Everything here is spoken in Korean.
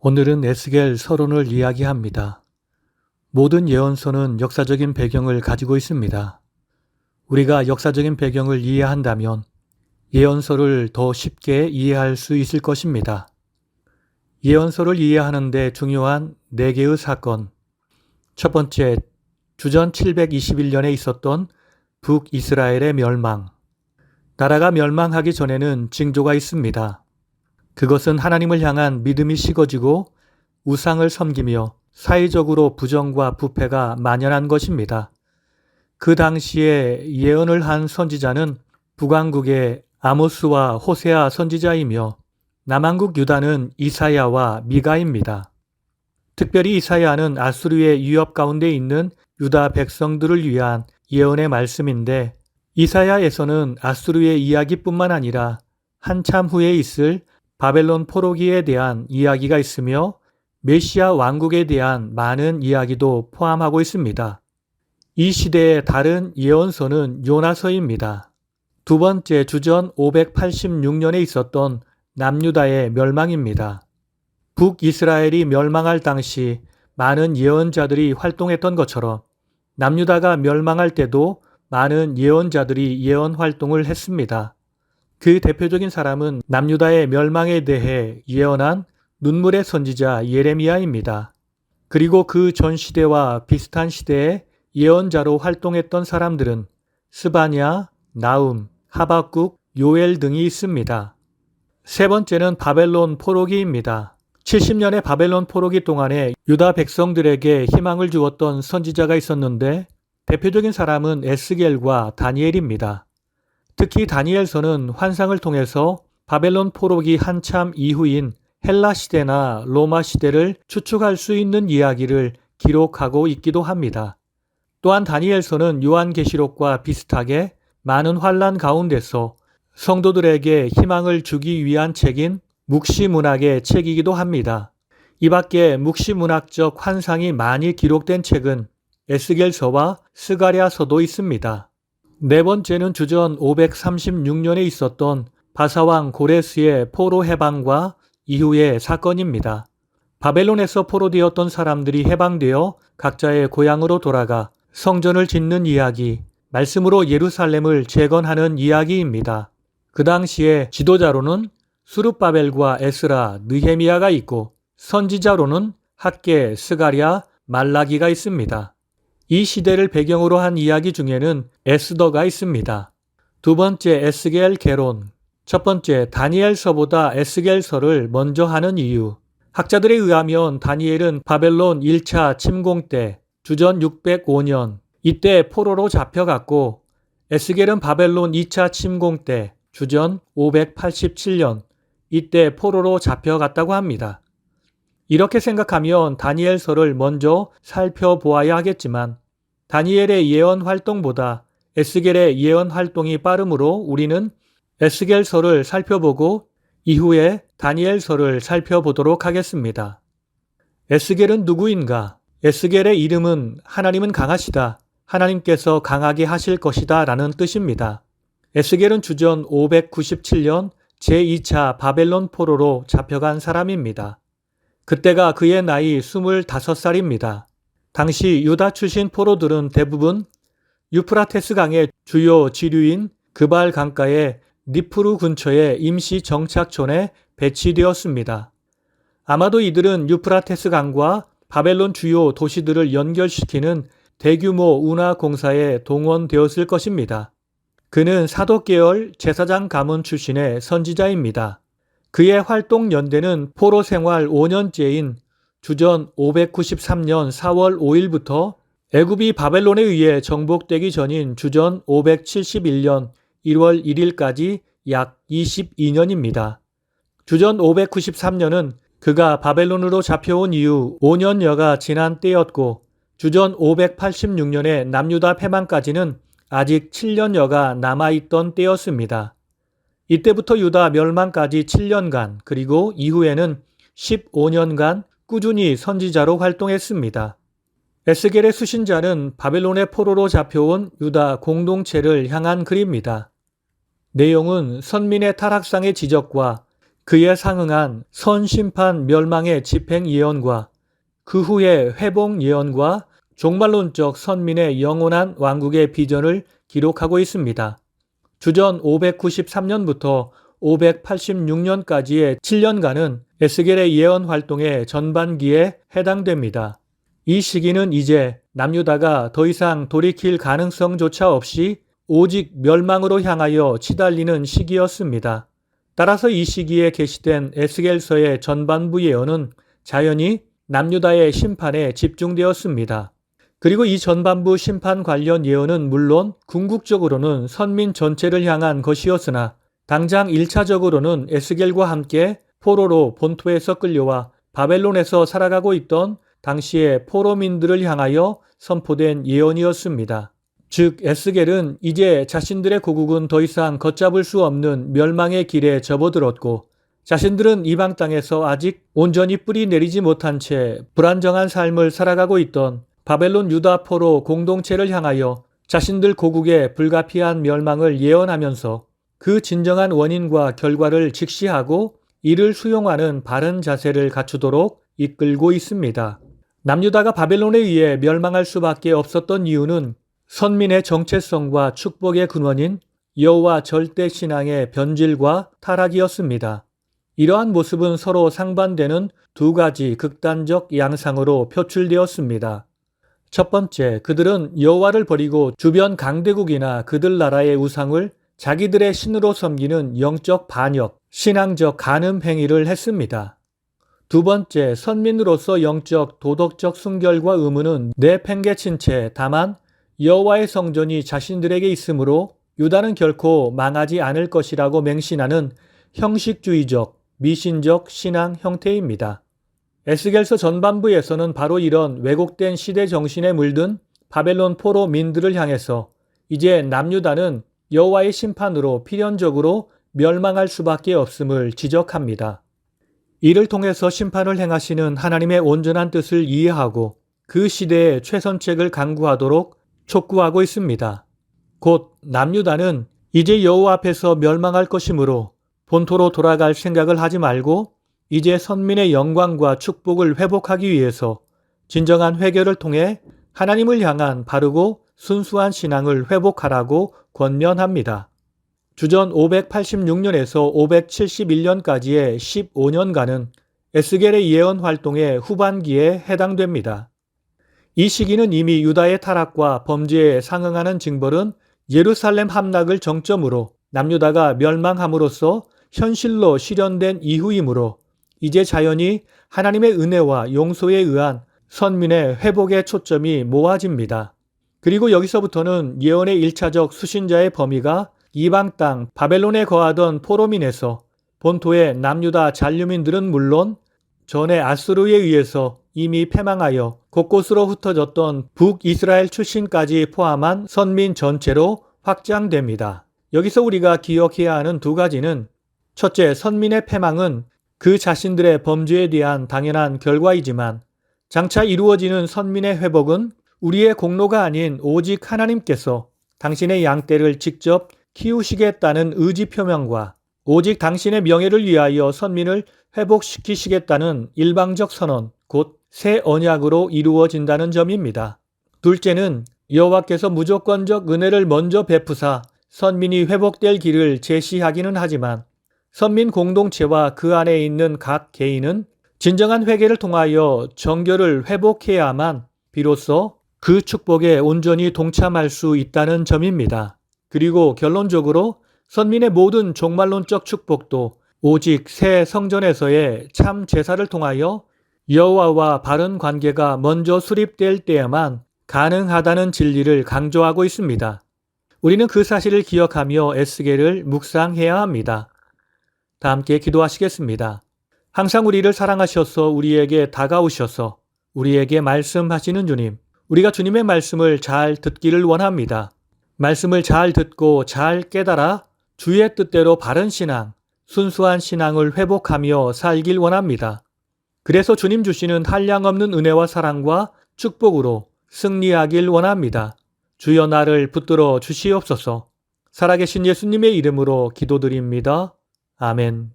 오늘은 에스겔 서론을 이야기합니다. 모든 예언서는 역사적인 배경을 가지고 있습니다. 우리가 역사적인 배경을 이해한다면 예언서를 더 쉽게 이해할 수 있을 것입니다. 예언서를 이해하는 데 중요한 4개의 사건. 첫 번째, 주전 721년에 있었던 북이스라엘의 멸망. 나라가 멸망하기 전에는 징조가 있습니다. 그것은 하나님을 향한 믿음이 식어지고 우상을 섬기며 사회적으로 부정과 부패가 만연한 것입니다. 그 당시에 예언을 한 선지자는 북왕국의 아모스와 호세아 선지자이며 남왕국 유다는 이사야와 미가입니다. 특별히 이사야는 아수르의 위협 가운데 있는 유다 백성들을 위한 예언의 말씀인데, 이사야에서는 아수르의 이야기뿐만 아니라 한참 후에 있을 바벨론 포로기에 대한 이야기가 있으며 메시아 왕국에 대한 많은 이야기도 포함하고 있습니다. 이 시대의 다른 예언서는 요나서입니다. 두 번째, 주전 586년에 있었던 남유다의 멸망입니다. 북이스라엘이 멸망할 당시 많은 예언자들이 활동했던 것처럼 남유다가 멸망할 때도 많은 예언자들이 예언 활동을 했습니다. 그 대표적인 사람은 남유다의 멸망에 대해 예언한 눈물의 선지자 예레미야입니다. 그리고 그 전 시대와 비슷한 시대에 예언자로 활동했던 사람들은 스바냐, 나움, 하박국, 요엘 등이 있습니다. 세 번째는 바벨론 포로기입니다. 70년의 바벨론 포로기 동안에 유다 백성들에게 희망을 주었던 선지자가 있었는데 대표적인 사람은 에스겔과 다니엘입니다. 특히 다니엘서는 환상을 통해서 바벨론 포로기 한참 이후인 헬라 시대나 로마 시대를 추측할 수 있는 이야기를 기록하고 있기도 합니다. 또한 다니엘서는 요한계시록과 비슷하게 많은 환란 가운데서 성도들에게 희망을 주기 위한 책인 묵시문학의 책이기도 합니다. 이 밖에 묵시문학적 환상이 많이 기록된 책은 에스겔서와 스가랴서도 있습니다. 네 번째는 주전 536년에 있었던 바사왕 고레스의 포로 해방과 이후의 사건입니다. 바벨론에서 포로되었던 사람들이 해방되어 각자의 고향으로 돌아가 성전을 짓는 이야기, 말씀으로 예루살렘을 재건하는 이야기입니다. 그 당시에 지도자로는 수룹바벨과 에스라, 느헤미야가 있고 선지자로는 학개, 스가랴, 말라기가 있습니다. 이 시대를 배경으로 한 이야기 중에는 에스더가 있습니다. 두 번째, 에스겔 개론. 첫 번째, 다니엘서보다 에스겔서를 먼저 하는 이유. 학자들에 의하면 다니엘은 바벨론 1차 침공 때 주전 605년 이때 포로로 잡혀갔고, 에스겔은 바벨론 2차 침공 때 주전 587년 이때 포로로 잡혀갔다고 합니다. 이렇게 생각하면 다니엘서를 먼저 살펴보아야 하겠지만 다니엘의 예언 활동보다 에스겔의 예언 활동이 빠르므로 우리는 에스겔서를 살펴보고 이후에 다니엘서를 살펴보도록 하겠습니다. 에스겔은 누구인가? 에스겔의 이름은 하나님은 강하시다, 하나님께서 강하게 하실 것이다 라는 뜻입니다. 에스겔은 주전 597년 제2차 바벨론 포로로 잡혀간 사람입니다. 그때가 그의 나이 25살입니다. 당시 유다 출신 포로들은 대부분 유프라테스 강의 주요 지류인 그발 강가의 니프루 근처의 임시 정착촌에 배치되었습니다. 아마도 이들은 유프라테스 강과 바벨론 주요 도시들을 연결시키는 대규모 운하 공사에 동원되었을 것입니다. 그는 사독계열 제사장 가문 출신의 선지자입니다. 그의 활동 연대는 포로 생활 5년째인 주전 593년 4월 5일부터 애굽이 바벨론에 의해 정복되기 전인 주전 571년 1월 1일까지 약 22년입니다. 주전 593년은 그가 바벨론으로 잡혀온 이후 5년여가 지난 때였고, 주전 586년의 남유다 패망까지는 아직 7년여가 남아있던 때였습니다. 이때부터 유다 멸망까지 7년간, 그리고 이후에는 15년간 꾸준히 선지자로 활동했습니다. 에스겔의 수신자는 바벨론의 포로로 잡혀온 유다 공동체를 향한 글입니다. 내용은 선민의 타락상의 지적과 그에 상응한 선심판 멸망의 집행 예언과 그 후의 회복 예언과 종말론적 선민의 영원한 왕국의 비전을 기록하고 있습니다. 주전 593년부터 586년까지의 7년간은 에스겔의 예언 활동의 전반기에 해당됩니다. 이 시기는 이제 남유다가 더 이상 돌이킬 가능성조차 없이 오직 멸망으로 향하여 치달리는 시기였습니다. 따라서 이 시기에 게시된 에스겔서의 전반부 예언은 자연히 남유다의 심판에 집중되었습니다. 그리고 이 전반부 심판 관련 예언은 물론 궁극적으로는 선민 전체를 향한 것이었으나 당장 1차적으로는 에스겔과 함께 포로로 본토에서 끌려와 바벨론에서 살아가고 있던 당시의 포로민들을 향하여 선포된 예언이었습니다. 즉 에스겔은 이제 자신들의 고국은 더 이상 걷잡을 수 없는 멸망의 길에 접어들었고 자신들은 이방 땅에서 아직 온전히 뿌리 내리지 못한 채 불안정한 삶을 살아가고 있던 바벨론 유다 포로 공동체를 향하여 자신들 고국의 불가피한 멸망을 예언하면서 그 진정한 원인과 결과를 직시하고 이를 수용하는 바른 자세를 갖추도록 이끌고 있습니다. 남유다가 바벨론에 의해 멸망할 수밖에 없었던 이유는 선민의 정체성과 축복의 근원인 여호와 절대 신앙의 변질과 타락이었습니다. 이러한 모습은 서로 상반되는 두 가지 극단적 양상으로 표출되었습니다. 첫 번째, 그들은 여호와를 버리고 주변 강대국이나 그들 나라의 우상을 자기들의 신으로 섬기는 영적 반역, 신앙적 간음 행위를 했습니다. 두 번째, 선민으로서 영적, 도덕적 순결과 의무는 내팽개친 채 다만 여호와의 성전이 자신들에게 있으므로 유다는 결코 망하지 않을 것이라고 맹신하는 형식주의적, 미신적 신앙 형태입니다. 에스겔서 전반부에서는 바로 이런 왜곡된 시대 정신에 물든 바벨론 포로민들을 향해서 이제 남유다는 여호와의 심판으로 필연적으로 멸망할 수밖에 없음을 지적합니다. 이를 통해서 심판을 행하시는 하나님의 온전한 뜻을 이해하고 그 시대의 최선책을 강구하도록 촉구하고 있습니다. 곧 남유다는 이제 여호와 앞에서 멸망할 것이므로 본토로 돌아갈 생각을 하지 말고 이제 선민의 영광과 축복을 회복하기 위해서 진정한 회개를 통해 하나님을 향한 바르고 순수한 신앙을 회복하라고 권면합니다. 주전 586년에서 571년까지의 15년간은 에스겔의 예언 활동의 후반기에 해당됩니다. 이 시기는 이미 유다의 타락과 범죄에 상응하는 징벌은 예루살렘 함락을 정점으로 남유다가 멸망함으로써 현실로 실현된 이후이므로 이제 자연히 하나님의 은혜와 용서에 의한 선민의 회복의 초점이 모아집니다. 그리고 여기서부터는 예언의 1차적 수신자의 범위가 이방 땅 바벨론에 거하던 포로민에서 본토의 남유다 잔류민들은 물론 전에 아수르에 의해서 이미 패망하여 곳곳으로 흩어졌던 북이스라엘 출신까지 포함한 선민 전체로 확장됩니다. 여기서 우리가 기억해야 하는 두 가지는 첫째, 선민의 패망은 그 자신들의 범죄에 대한 당연한 결과이지만 장차 이루어지는 선민의 회복은 우리의 공로가 아닌 오직 하나님께서 당신의 양떼를 직접 키우시겠다는 의지 표명과 오직 당신의 명예를 위하여 선민을 회복시키시겠다는 일방적 선언, 곧 새 언약으로 이루어진다는 점입니다. 둘째는 여호와께서 무조건적 은혜를 먼저 베푸사 선민이 회복될 길을 제시하기는 하지만 선민 공동체와 그 안에 있는 각 개인은 진정한 회개를 통하여 정결을 회복해야만 비로소 그 축복에 온전히 동참할 수 있다는 점입니다. 그리고 결론적으로 선민의 모든 종말론적 축복도 오직 새 성전에서의 참 제사를 통하여 여호와와 바른 관계가 먼저 수립될 때에만 가능하다는 진리를 강조하고 있습니다. 우리는 그 사실을 기억하며 에스겔을 묵상해야 합니다. 다 함께 기도하시겠습니다. 항상 우리를 사랑하셔서 우리에게 다가오셔서 우리에게 말씀하시는 주님, 우리가 주님의 말씀을 잘 듣기를 원합니다. 말씀을 잘 듣고 잘 깨달아 주의 뜻대로 바른 신앙, 순수한 신앙을 회복하며 살길 원합니다. 그래서 주님 주시는 한량없는 은혜와 사랑과 축복으로 승리하길 원합니다. 주여 나를 붙들어 주시옵소서. 살아계신 예수님의 이름으로 기도드립니다. 아멘.